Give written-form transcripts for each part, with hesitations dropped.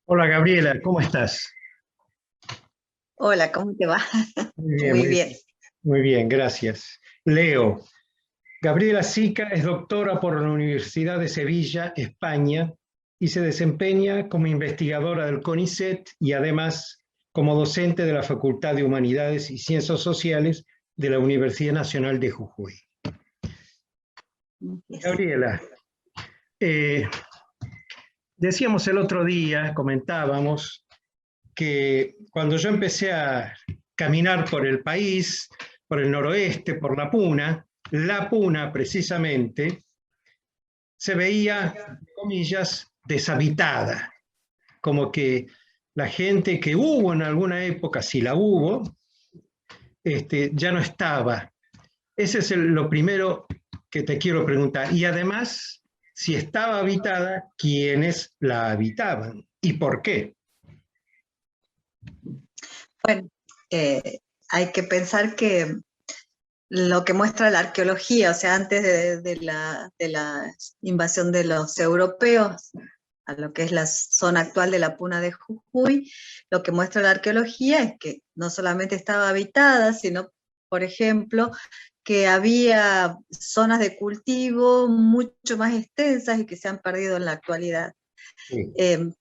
Hola Gabriela, ¿cómo estás? Hola, ¿cómo te va? Muy bien, Muy bien. muy bien, gracias. Leo, Gabriela Sica es doctora por la Universidad de Sevilla, España, y se desempeña como investigadora del CONICET y además como docente de la Facultad de Humanidades y Ciencias Sociales de la Universidad Nacional de Jujuy. Yes. Gabriela, eh, decíamos el otro día, comentábamos, que cuando yo empecé a caminar por el país, por el noroeste, por La Puna precisamente, se veía, entre comillas, deshabitada, como que la gente que hubo en alguna época, si la hubo, ya no estaba. Ese es lo primero que te quiero preguntar. Y además, si estaba habitada, ¿quiénes la habitaban y por qué? Bueno, eh, hay que pensar que lo que muestra la arqueología, o sea, antes de la invasión de los europeos a lo que es la zona actual de la Puna de Jujuy, lo que muestra la arqueología es que no solamente estaba habitada, sino, por ejemplo, que había zonas de cultivo mucho más extensas y que se han perdido en la actualidad. Sí.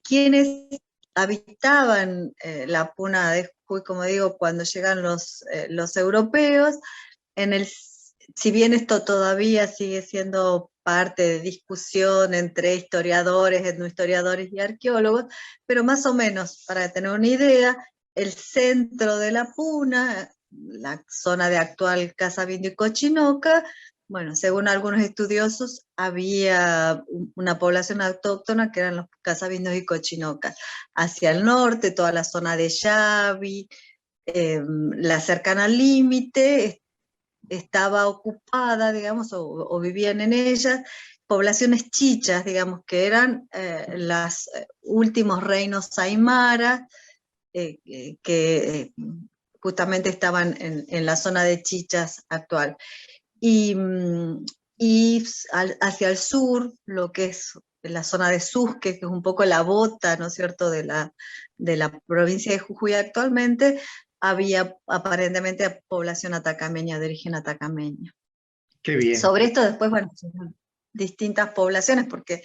Quienes habitaban la Puna de Jujuy, como digo, cuando llegan los europeos, si bien esto todavía sigue siendo parte de discusión entre historiadores, etnohistoriadores y arqueólogos, pero más o menos, para tener una idea, el centro de la Puna, la zona de actual Casabindo y Cochinoca, bueno, según algunos estudiosos, había una población autóctona que eran los Casabindos y Cochinocas. Hacia el norte, toda la zona de Yavi, la cercana al límite, estaba ocupada, digamos, o vivían en ellas, poblaciones chichas, digamos, que eran los últimos reinos aymara, que justamente estaban en la zona de Chichas actual. Y, y hacia el sur, lo que es la zona de Susque, que es un poco la bota, ¿no es cierto?, de la provincia de Jujuy actualmente, había aparentemente población atacameña, de origen atacameño. Qué bien. Sobre esto después, bueno, distintas poblaciones, porque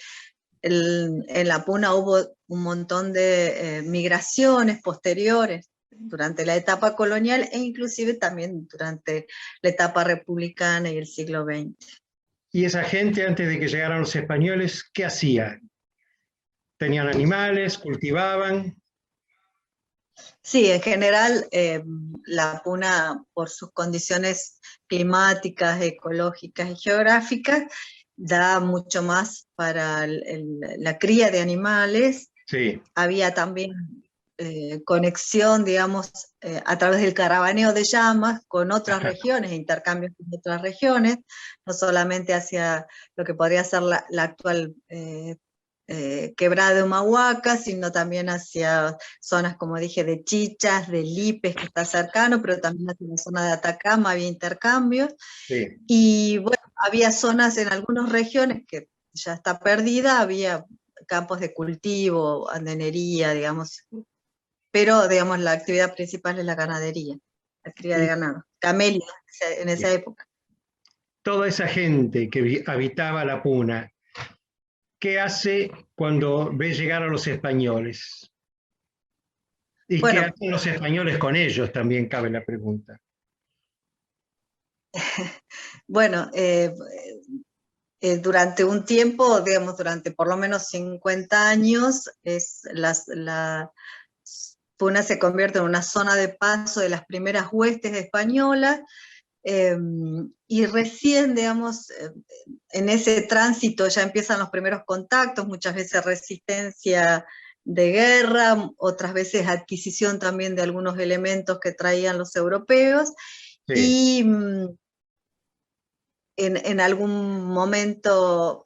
en la Puna hubo un montón de migraciones posteriores durante la etapa colonial e inclusive también durante la etapa republicana y el siglo XX. Y esa gente, antes de que llegaran los españoles, ¿qué hacía? Tenían animales, cultivaban. Sí, en general la Puna, por sus condiciones climáticas, ecológicas y geográficas, da mucho más para la cría de animales. Sí, Había también conexión, digamos, a través del caravaneo de llamas con otras regiones, intercambios con otras regiones, no solamente hacia lo que podría ser la actual quebrada de Humahuaca, sino también hacia zonas, como dije, de Chichas, de Lipes, que está cercano, pero también hacia la zona de Atacama había intercambios. sí. Y bueno, había zonas en algunas regiones que ya está perdida, había campos de cultivo, andenería, digamos, pero digamos la actividad principal es la ganadería, la cría de Y ganado, camellos en esa época. toda esa gente que habitaba la Puna, ¿qué hace cuando ve llegar a los españoles? ¿Y qué Bueno, hacen los españoles con ellos? También cabe la pregunta. bueno, durante un tiempo, digamos, durante por lo menos 50 años, la Puna se convierte en una zona de paso de las primeras huestes españolas, eh, y recién, digamos, en ese tránsito ya empiezan los primeros contactos, muchas veces resistencia de guerra, otras veces adquisición también de algunos elementos que traían los europeos, Sí. y en algún momento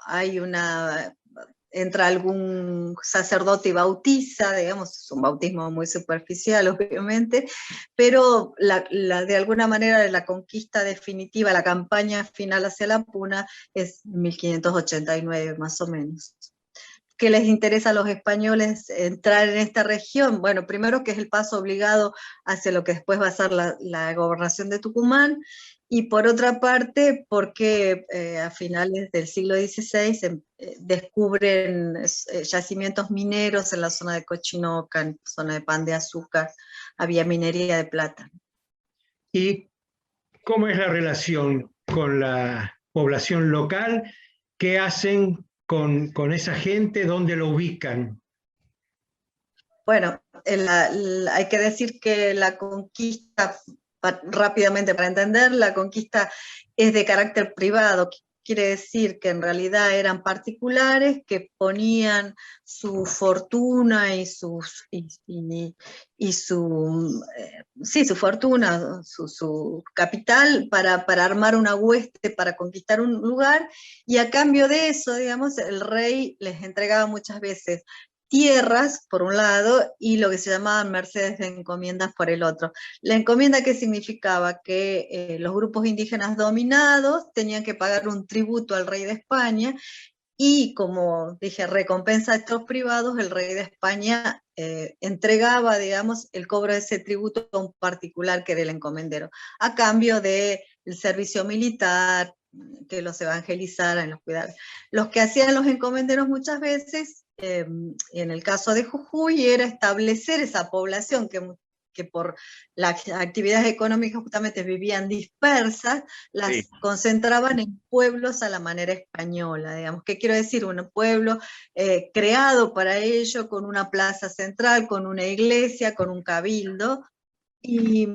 entra algún sacerdote y bautiza, digamos, es un bautismo muy superficial, obviamente, pero de alguna manera la conquista definitiva, la campaña final hacia la Puna es 1589 más o menos. ¿qué les interesa a los españoles entrar en esta región? Bueno, primero que es el paso obligado hacia lo que después va a ser la gobernación de Tucumán, y por otra parte, porque a finales del siglo XVI descubren yacimientos mineros en la zona de Cochinoca, en la zona de Pan de Azúcar, había minería de plata. ¿Y cómo es la relación con la población local? ¿Qué hacen con esa gente? ¿Dónde lo ubican? Bueno, hay que decir que la conquista, rápidamente para entender, la conquista es de carácter privado, quiere decir que en realidad eran particulares que ponían su fortuna y su fortuna, su capital para armar una hueste, para conquistar un lugar, y a cambio de eso, digamos, el rey les entregaba muchas veces tierras por un lado y lo que se llamaban mercedes de encomiendas por el otro. La encomienda, ¿qué significaba? Que los grupos indígenas dominados tenían que pagar un tributo al rey de España, y como dije, recompensa a estos privados, el rey de España entregaba, digamos, el cobro de ese tributo a un particular que era el encomendero, a cambio del servicio militar, que los evangelizaran, los cuidaran. Los que hacían los encomenderos muchas veces, en el caso de Jujuy, era establecer esa población que por las actividades económicas justamente vivían dispersas, las Sí. concentraban en pueblos a la manera española, digamos. ¿Qué quiero decir? Un pueblo creado para ello, con una plaza central, con una iglesia, con un cabildo, y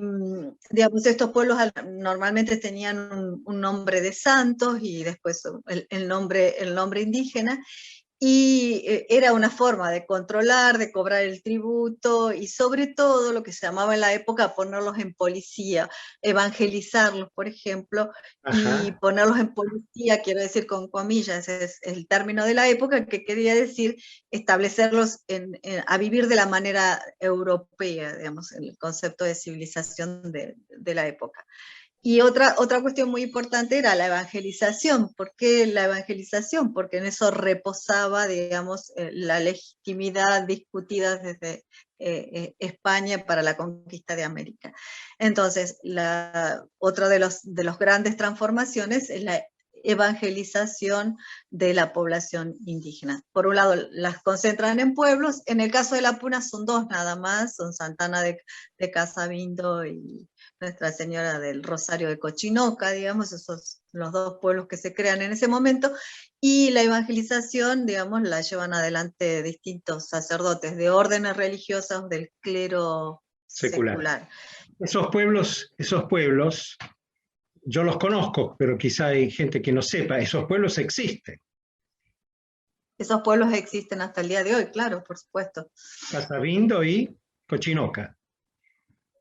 digamos, estos pueblos normalmente tenían un nombre de santos y después el nombre indígena, y era una forma de controlar, de cobrar el tributo, y sobre todo lo que se llamaba en la época ponerlos en policía, evangelizarlos, por ejemplo, y Ajá. ponerlos en policía, quiero decir con comillas, es el término de la época, que quería decir establecerlos a vivir de la manera europea, digamos, en el concepto de civilización de la época. Y otra cuestión muy importante era la evangelización. ¿Por qué la evangelización? Porque en eso reposaba, digamos, la legitimidad discutida desde España para la conquista de América. Entonces, otra de los grandes transformaciones es la evangelización de la población indígena. Por un lado, las concentran en pueblos. En el caso de la Puna son dos nada más, son Santana de Casabindo y Nuestra Señora del Rosario de Cochinoca, digamos, esos los dos pueblos que se crean en ese momento, y la evangelización, digamos, la llevan adelante distintos sacerdotes de órdenes religiosas del clero Secular. secular. Esos pueblos, yo los conozco, pero quizá hay gente que no sepa, esos pueblos existen. Esos pueblos existen hasta el día de hoy, claro, por supuesto. Casabindo y Cochinoca.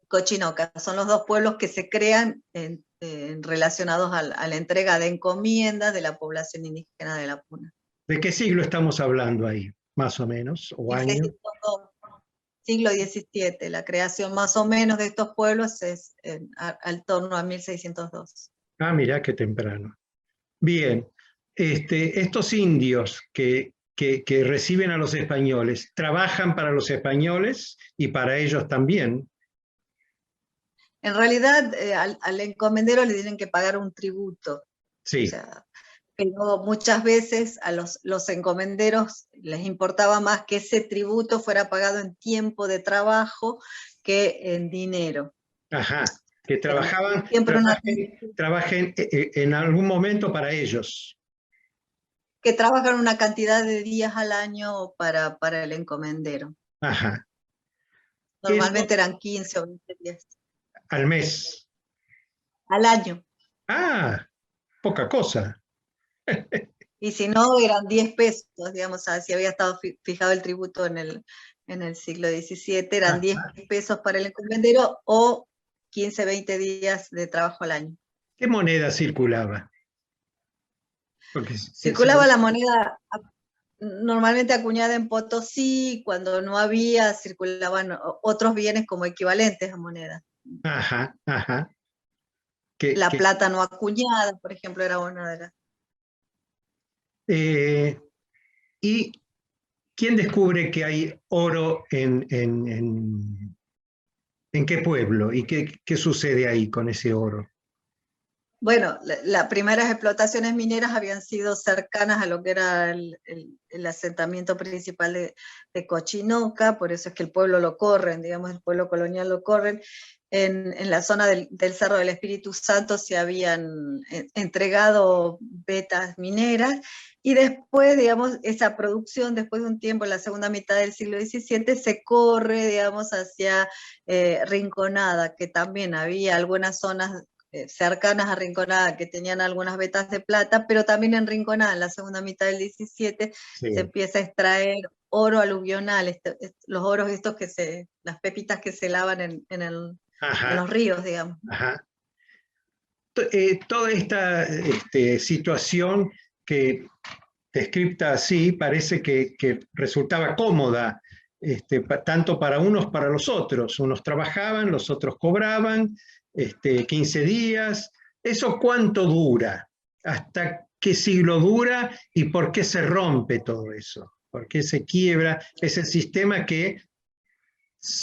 Cochinoca, son los dos pueblos que se crean relacionados a la entrega de encomiendas de la población indígena de la Puna. ¿De qué siglo estamos hablando ahí, más o menos, o año? 1602, siglo XVII, la creación más o menos de estos pueblos es al torno a 1602. Ah, mirá qué temprano. Bien, estos indios que reciben a los españoles, ¿trabajan para los españoles y para ellos también? En realidad, al encomendero le tienen que pagar un tributo. O Sí. sea, pero muchas veces a los encomenderos les importaba más que ese tributo fuera pagado en tiempo de trabajo que en dinero. Ajá, que Era trabajaban, siempre una trabajen en algún momento para ellos. que trabajan una cantidad de días al año para el encomendero. Ajá. Eso Normalmente eran 15 o 20 días al mes. al año. Ah, poca cosa. Y si no, eran 10 pesos, digamos, o sea, si había estado fijado el tributo en el siglo XVII, eran 10 Ajá. pesos para el encomendero o 15, 20 días de trabajo al año. ¿Qué moneda circulaba? Porque Circulaba la moneda normalmente acuñada en Potosí, cuando no había, circulaban otros bienes como equivalentes a moneda. ajá, ajá. La plata no acuñada, por ejemplo, era una de las. Y ¿Quién descubre que hay oro en qué pueblo y qué sucede ahí con ese oro? Bueno, las primeras explotaciones mineras habían sido cercanas a lo que era el asentamiento principal de Cochinoca, por eso es que el pueblo lo corren, digamos, el pueblo colonial lo corren. En la zona del Cerro del Espíritu Santo se habían entregado vetas mineras, y después, digamos, esa producción, después de un tiempo, en la segunda mitad del siglo XVII, se corre, digamos, hacia Rinconada, que también había algunas zonas cercanas a Rinconada que tenían algunas vetas de plata, pero también en Rinconada, en la segunda mitad del 17, se Sí. empieza a extraer oro aluvional, los oros estos las pepitas que se lavan en Ajá, los ríos, digamos. ajá. Toda esta situación que descripta así parece que resultaba cómoda, tanto para unos para los otros. Unos trabajaban, los otros cobraban, 15 días. ¿Eso cuánto dura? ¿Hasta qué siglo dura y por qué se rompe todo eso? ¿Por qué se quiebra? Es el sistema que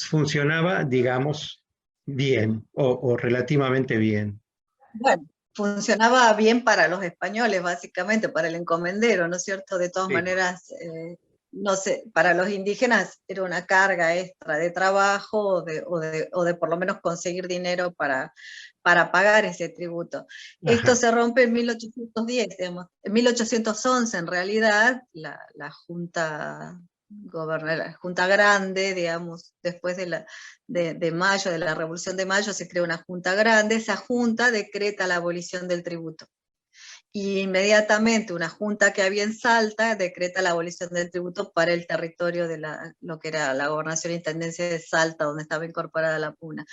funcionaba, digamos, bien o relativamente bien. Bueno, funcionaba bien para los españoles, básicamente, para el encomendero, ¿no es cierto? De todas Sí. maneras, no sé, para los indígenas era una carga extra de trabajo o de por lo menos conseguir dinero para pagar ese tributo. Esto Ajá, se rompe en 1810, digamos. En 1811, en realidad, la Junta la Junta Grande, digamos, después de Mayo, de la Revolución de Mayo, se crea una Junta Grande. Esa Junta decreta la abolición del tributo. Y inmediatamente una junta que había en Salta decreta la abolición del tributo para el territorio de lo que era la gobernación e intendencia de Salta, donde estaba incorporada la puna.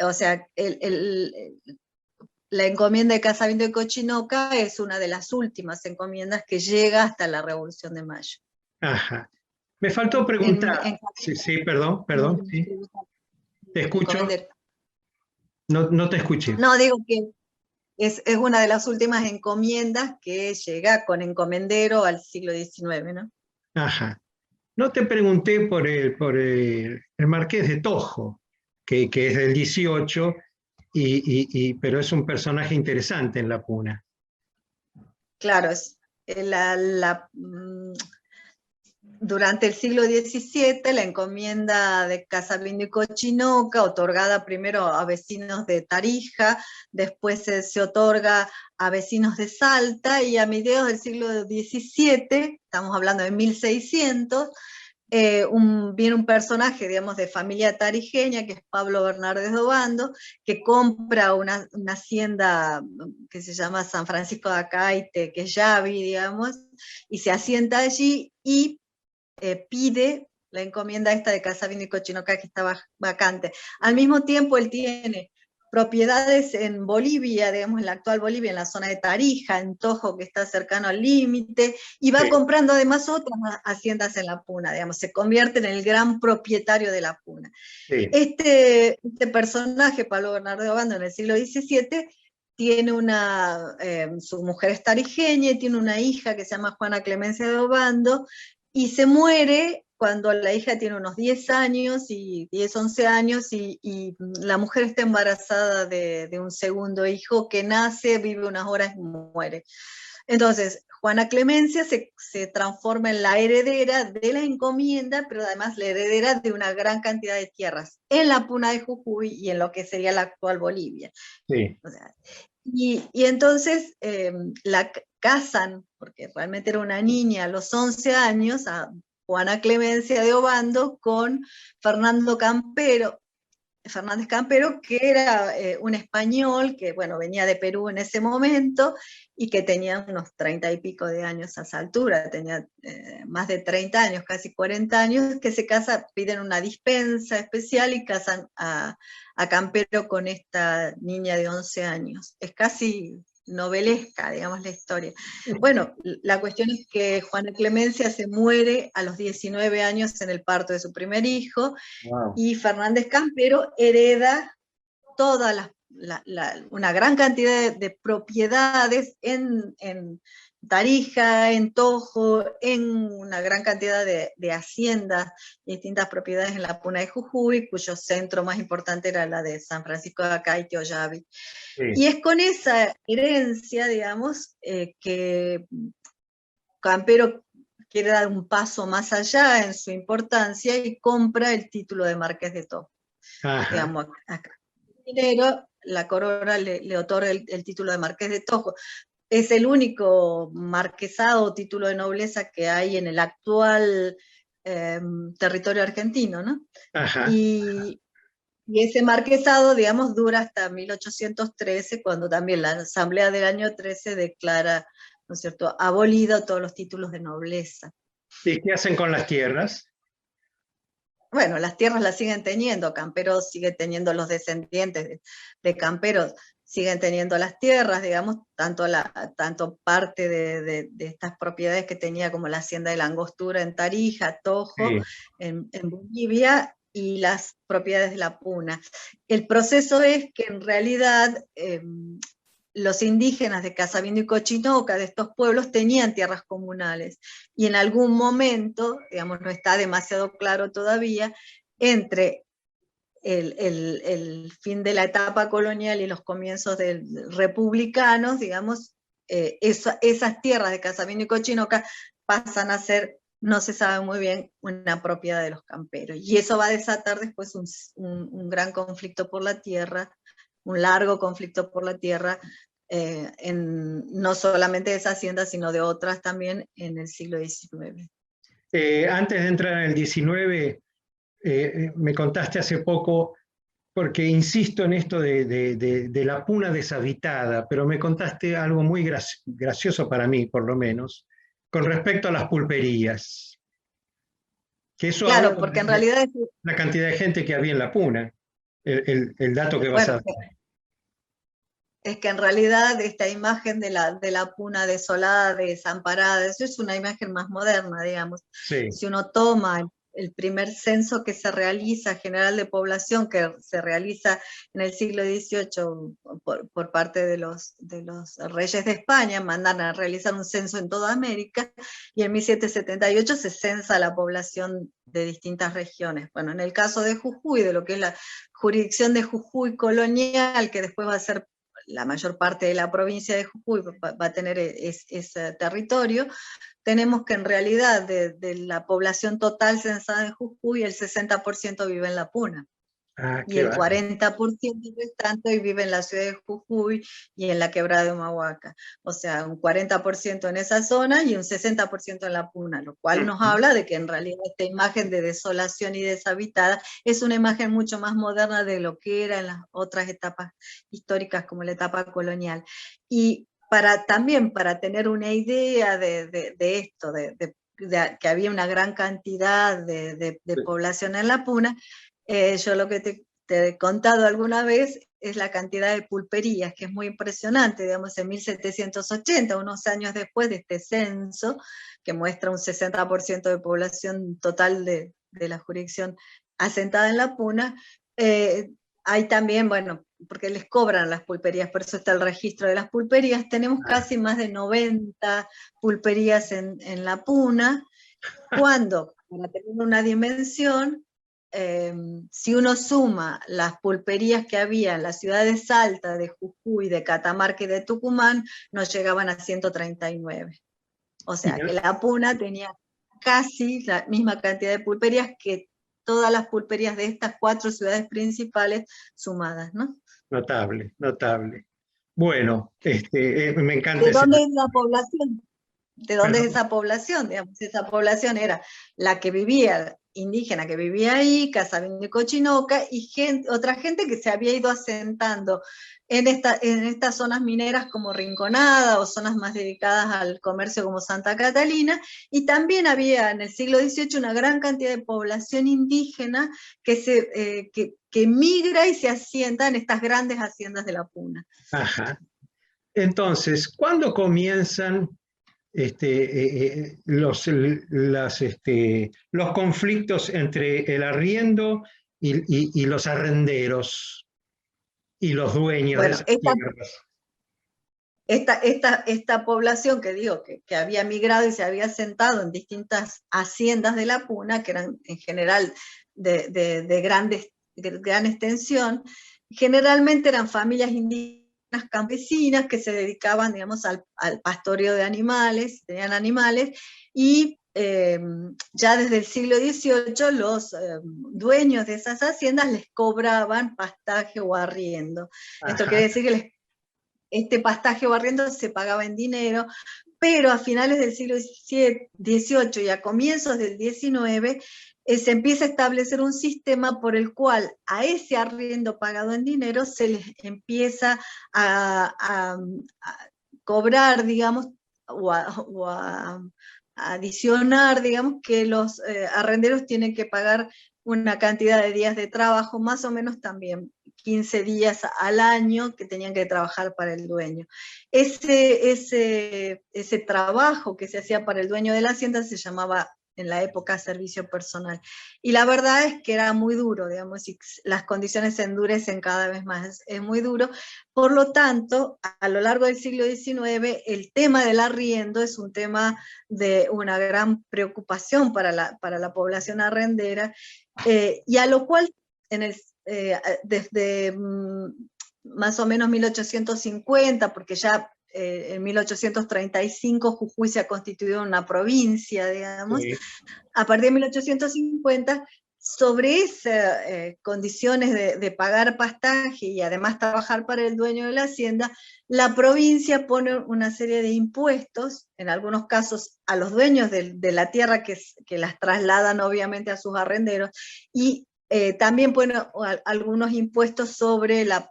O sea, la encomienda de Casamiento de Cochinoca es una de las últimas encomiendas que llega hasta la Revolución de Mayo. ajá. Me faltó En, en, preguntar. en Sí, sí, perdón, no, perdón, sí. Te escucho. encomendero. No, no te escuché. No, digo que es una de las últimas encomiendas que llega con encomendero al siglo XIX, ¿no? Ajá. No te pregunté por el Marqués de Tojo, que es del 18, pero es un personaje interesante en la puna. Claro, durante el siglo XVII, la encomienda de Casamiento y Cochinoca, otorgada primero a vecinos de Tarija, después se otorga a vecinos de Salta, y a mediados del siglo XVII, estamos hablando de 1600, viene un personaje, digamos, de familia tarijeña, que es Pablo Bernardes de Obando, que compra una hacienda que se llama San Francisco de Acaite, que es Yavi, digamos, y se asienta allí y pide la encomienda esta de Casamiento y Cochinoca, que estaba vacante. Al mismo tiempo, él tiene propiedades en Bolivia, digamos, en la actual Bolivia, en la zona de Tarija, en Tojo, que está cercano al límite, y va Sí, comprando además otras haciendas en la puna, digamos, se convierte en el gran propietario de la puna. sí, Este personaje, Pablo Bernardo de Obando, en el siglo XVII, tiene su mujer es tarijeña y tiene una hija que se llama Juana Clemencia de Obando, y se muere cuando la hija tiene unos 10 años, y 10, 11 años, y la mujer está embarazada de un segundo hijo que nace, vive unas horas y muere. Entonces, Juana Clemencia se transforma en la heredera de la encomienda, pero además la heredera de una gran cantidad de tierras en la puna de Jujuy y en lo que sería la actual Bolivia. sí. O sea, y entonces la casan, porque realmente era una niña a los 11 años, a Juana Clemencia de Obando con Fernando Campero, Fernández Campero, que era un español que, bueno, venía de Perú en ese momento y que tenía unos 30 y pico de años a esa altura, tenía más de 30 años, casi 40 años, que se casa, piden una dispensa especial y casan a Campero con esta niña de 11 años. Es casi novelesca, digamos, la historia. Bueno, la cuestión es que Juana Clemencia se muere a los 19 años en el parto de su primer hijo, Wow. y Fernández Campero hereda toda una gran cantidad de propiedades Tarija, en Tojo, en una gran cantidad de haciendas, distintas propiedades en la Puna de Jujuy, cuyo centro más importante era la de San Francisco de Acá y Ollave. Sí. Y es con esa herencia, digamos, que Campero quiere dar un paso más allá en su importancia y compra el título de Marqués de Tojo. Digamos, acá. Dinero, la corona le otorga el título de Marqués de Tojo. Es el único marquesado o título de nobleza que hay en el actual territorio argentino, ¿no? Y ese marquesado, digamos, dura hasta 1813, cuando también la Asamblea del año 13 declara, ¿no es cierto?, abolido todos los títulos de nobleza. ¿Y qué hacen con las tierras? Bueno, las tierras las siguen teniendo, Campero sigue teniendo los descendientes de Camperos, siguen teniendo las tierras, digamos, tanto parte de estas propiedades que tenía como la hacienda de la Angostura en Tarija, Tojo, sí, en Bolivia, y las propiedades de la Puna. El proceso es que en realidad los indígenas de Casabindo y Cochinoca, de estos pueblos, tenían tierras comunales, y en algún momento, digamos, no está demasiado claro todavía, entre el fin de la etapa colonial y los comienzos republicanos, digamos, esas tierras de Casabindo y Cochinoca pasan a ser, no se sabe muy bien, una propiedad de los camperos. Y eso va a desatar después un gran conflicto por la tierra, un largo conflicto por la tierra, no solamente de esa hacienda, sino de otras también en el siglo XIX. Antes de entrar en el XIX, me contaste hace poco, porque insisto en esto de la Puna deshabitada, pero me contaste algo muy gracioso para mí, por lo menos, con respecto a las pulperías. Que eso claro, porque en realidad es la cantidad de gente que había en la Puna, el dato que vas a dar. Es que en realidad esta imagen de la Puna desolada, desamparada, eso es una imagen más moderna, digamos. Sí. Si uno toma el primer censo que se realiza, general de población, que se realiza en el siglo XVIII por parte de los reyes de España, mandan a realizar un censo en toda América, y en 1778 se censa la población de distintas regiones. Bueno, en el caso de Jujuy, de lo que es la jurisdicción de Jujuy colonial, que después va a ser la mayor parte de la provincia de Jujuy va a tener ese territorio, tenemos que en realidad de la población total censada en Jujuy, el 60% vive en la Puna. Y el 40% restante vive en la ciudad de Jujuy y en la quebrada de Humahuaca. O sea, un 40% en esa zona y un 60% en la Puna, lo cual nos habla de que en realidad esta imagen de desolación y deshabitada es una imagen mucho más moderna de lo que era en las otras etapas históricas, como la etapa colonial. Y también para tener una idea de esto, que había una gran cantidad de población en la Puna, yo lo que te he contado alguna vez es la cantidad de pulperías, que es muy impresionante, digamos, en 1780, unos años después de este censo, que muestra un 60% de población total de la jurisdicción asentada en la Puna, hay también, bueno, porque les cobran las pulperías, por eso está el registro de las pulperías, tenemos casi más de 90 pulperías en la Puna, cuando, para tener una dimensión, si uno suma las pulperías que había en las ciudades de Salta, de Jujuy, de Catamarca y de Tucumán, nos llegaban a 139. O sea, que la Puna tenía casi la misma cantidad de pulperías que todas las pulperías de estas 4 ciudades principales sumadas, ¿no? Notable, notable. Bueno, me encanta. ¿De dónde es la población? ¿De dónde es esa población? Digamos, esa población era la que vivía, indígena que vivía ahí, Casabindo y Cochinoca, y otra gente que se había ido asentando en estas zonas mineras como Rinconada, o zonas más dedicadas al comercio como Santa Catalina, y también había en el siglo XVIII una gran cantidad de población indígena que migra y se asienta en estas grandes haciendas de la Puna. Ajá. Entonces, ¿cuándo comienzan los conflictos entre el arriendo y los arrenderos y los dueños de esas tierras? esta población que digo que había migrado y se había asentado en distintas haciendas de la puna, que eran en general de gran extensión, generalmente eran familias indígenas campesinas que se dedicaban, digamos, al pastoreo de animales, tenían animales, y ya desde el siglo XVIII los dueños de esas haciendas les cobraban pastaje o arriendo. Esto quiere decir que este pastaje o arriendo se pagaba en dinero, pero a finales del siglo XVIII y a comienzos del XIX se empieza a establecer un sistema por el cual a ese arriendo pagado en dinero se les empieza a cobrar, digamos, o a adicionar, digamos, que los arrenderos tienen que pagar una cantidad de días de trabajo, más o menos también 15 días al año que tenían que trabajar para el dueño. Ese trabajo que se hacía para el dueño de la hacienda se llamaba en la época servicio personal. Y la verdad es que era muy duro, digamos, y las condiciones se endurecen cada vez más, es muy duro. Por lo tanto, a lo largo del siglo XIX, el tema del arriendo es un tema de una gran preocupación para la población arrendera, y a lo cual desde más o menos 1850, porque ya en 1835 Jujuy se ha constituido una provincia, digamos, sí. A partir de 1850, sobre esas condiciones de pagar pastaje y además trabajar para el dueño de la hacienda, la provincia pone una serie de impuestos, en algunos casos a los dueños de la tierra que las trasladan obviamente a sus arrenderos, y también pone algunos impuestos sobre la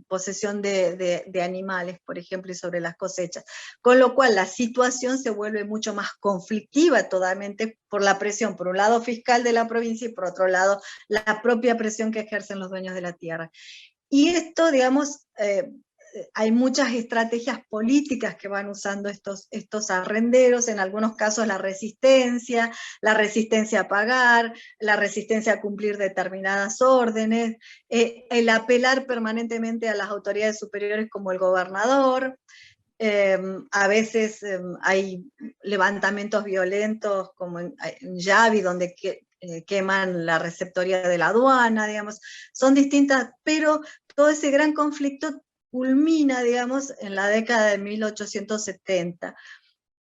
posesión de animales, por ejemplo, y sobre las cosechas. Con lo cual la situación se vuelve mucho más conflictiva totalmente por la presión, por un lado fiscal de la provincia y por otro lado la propia presión que ejercen los dueños de la tierra. Y esto, digamos, hay muchas estrategias políticas que van usando estos arrenderos, en algunos casos la resistencia a pagar, la resistencia a cumplir determinadas órdenes, el apelar permanentemente a las autoridades superiores como el gobernador. A veces hay levantamientos violentos como en Yavi, donde queman la receptoría de la aduana, digamos, son distintas, pero todo ese gran conflicto culmina, digamos, en la década de 1870,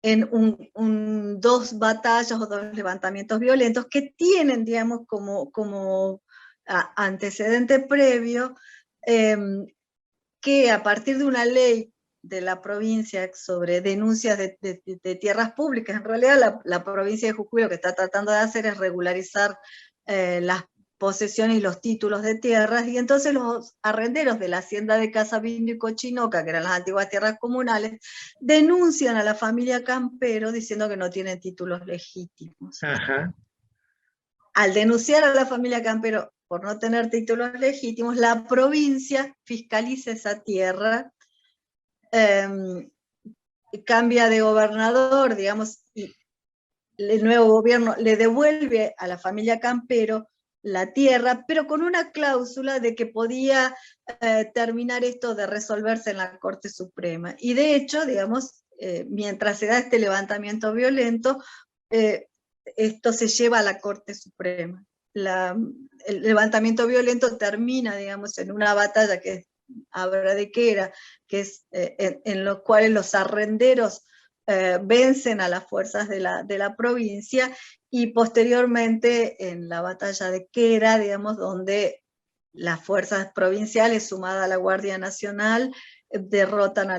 en dos batallas o dos levantamientos violentos que tienen, digamos, como antecedente previo, que a partir de una ley de la provincia sobre denuncias de tierras públicas, en realidad la provincia de Jujuy lo que está tratando de hacer es regularizar las posesiones y los títulos de tierras, y entonces los arrenderos de la hacienda de Casabindo y Cochinoca, que eran las antiguas tierras comunales, denuncian a la familia Campero diciendo que no tienen títulos legítimos. Ajá. Al denunciar a la familia Campero por no tener títulos legítimos, la provincia fiscaliza esa tierra, cambia de gobernador, digamos, y el nuevo gobierno le devuelve a la familia Campero la tierra, pero con una cláusula de que podía terminar esto de resolverse en la Corte Suprema. Y de hecho, digamos, mientras se da este levantamiento violento, esto se lleva a la Corte Suprema. El levantamiento violento termina, digamos, en una batalla que es Abradequera, que es en los cuales los arrenderos vencen a las fuerzas de la provincia, y posteriormente en la batalla de Quera, digamos, donde las fuerzas provinciales sumadas a la Guardia Nacional derrotan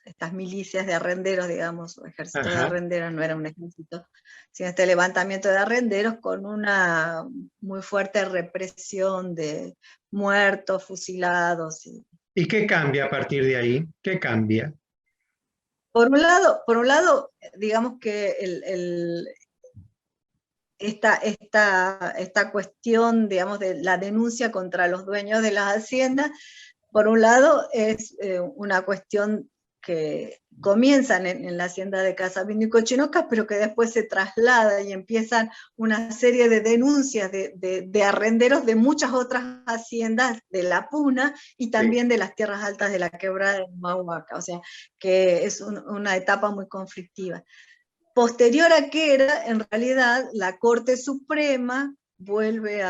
estas milicias de arrenderos, digamos, o ejército de arrenderos, no era un ejército, sino este levantamiento de arrenderos con una muy fuerte represión de muertos, fusilados. ¿Y qué cambia a partir de ahí? ¿Qué cambia? Por un lado, digamos que esta cuestión, digamos, de la denuncia contra los dueños de las haciendas, por un lado es una cuestión que comienzan en la hacienda de Casabindo y Cochinoca, pero que después se traslada y empiezan una serie de denuncias de arrenderos de muchas otras haciendas de la Puna y también de las tierras altas de la quebrada de Humahuaca, o sea, que es una etapa muy conflictiva. Posterior a que era, en realidad, la Corte Suprema vuelve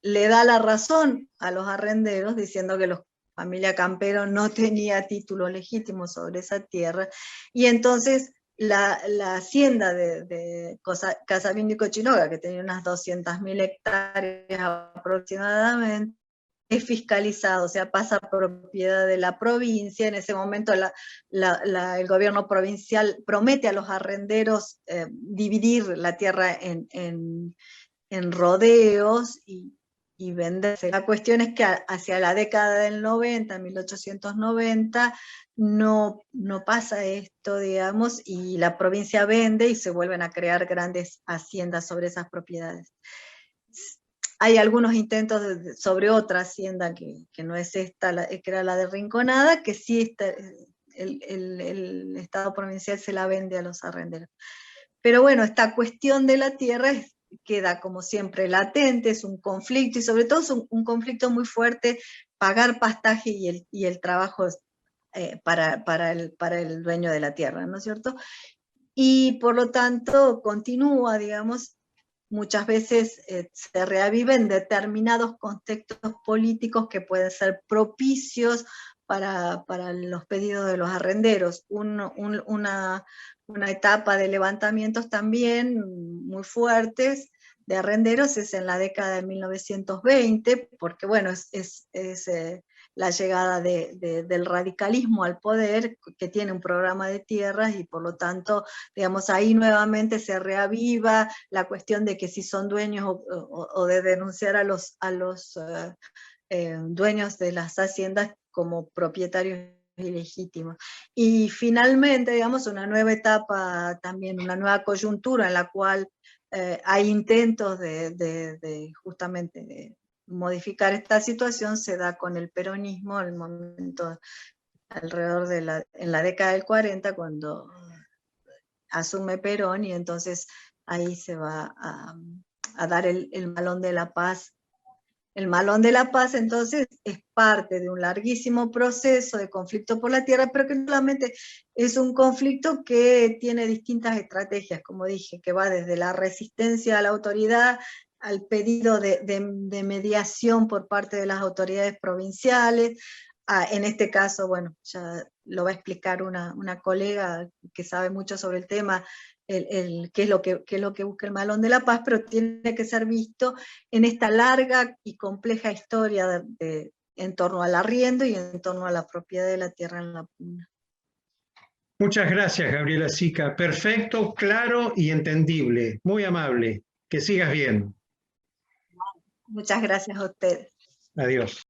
le da la razón a los arrenderos diciendo que los familia Campero no tenía título legítimo sobre esa tierra, y entonces la hacienda de Casabindo y Cochinoca, que tenía unas 200.000 hectáreas aproximadamente, es fiscalizado, o sea, pasa a propiedad de la provincia. En ese momento el gobierno provincial promete a los arrenderos dividir la tierra en rodeos y venderse. La cuestión es que hacia la década del 90, 1890, no pasa esto, digamos, y la provincia vende y se vuelven a crear grandes haciendas sobre esas propiedades. Hay algunos intentos sobre otra hacienda que no es esta, que era la de Rinconada, que sí el Estado provincial se la vende a los arrenderos. Pero bueno, esta cuestión de la tierra queda como siempre latente, es un conflicto, y sobre todo es un conflicto muy fuerte pagar pastaje y el trabajo para el dueño de la tierra, ¿no es cierto? Y por lo tanto continúa, digamos, muchas veces se reaviven determinados contextos políticos que pueden ser propicios para los pedidos de los arrenderos. Una etapa de levantamientos también muy fuertes de arrenderos es en la década de 1920, porque bueno, es la llegada del radicalismo al poder, que tiene un programa de tierras, y por lo tanto, digamos, ahí nuevamente se reaviva la cuestión de que si son dueños o de denunciar a los dueños de las haciendas como propietarios ilegítimos. Y finalmente, digamos, una nueva etapa también, una nueva coyuntura en la cual hay intentos justamente de modificar esta situación, se da con el peronismo, el momento alrededor en la década del 40, cuando asume Perón, y entonces ahí se va a dar el Malón de la Paz. El Malón de la Paz, entonces, es parte de un larguísimo proceso de conflicto por la tierra, pero que no solamente es un conflicto que tiene distintas estrategias, como dije, que va desde la resistencia a la autoridad, al pedido de mediación por parte de las autoridades provinciales. En este caso, bueno, ya lo va a explicar una colega que sabe mucho sobre el tema, qué es lo que busca el Malón de la Paz, pero tiene que ser visto en esta larga y compleja historia en torno al arriendo y en torno a la propiedad de la tierra en la Puna. Muchas gracias, Gabriela Sica. Perfecto, claro y entendible. Muy amable. Que sigas bien. Muchas gracias a ustedes. Adiós.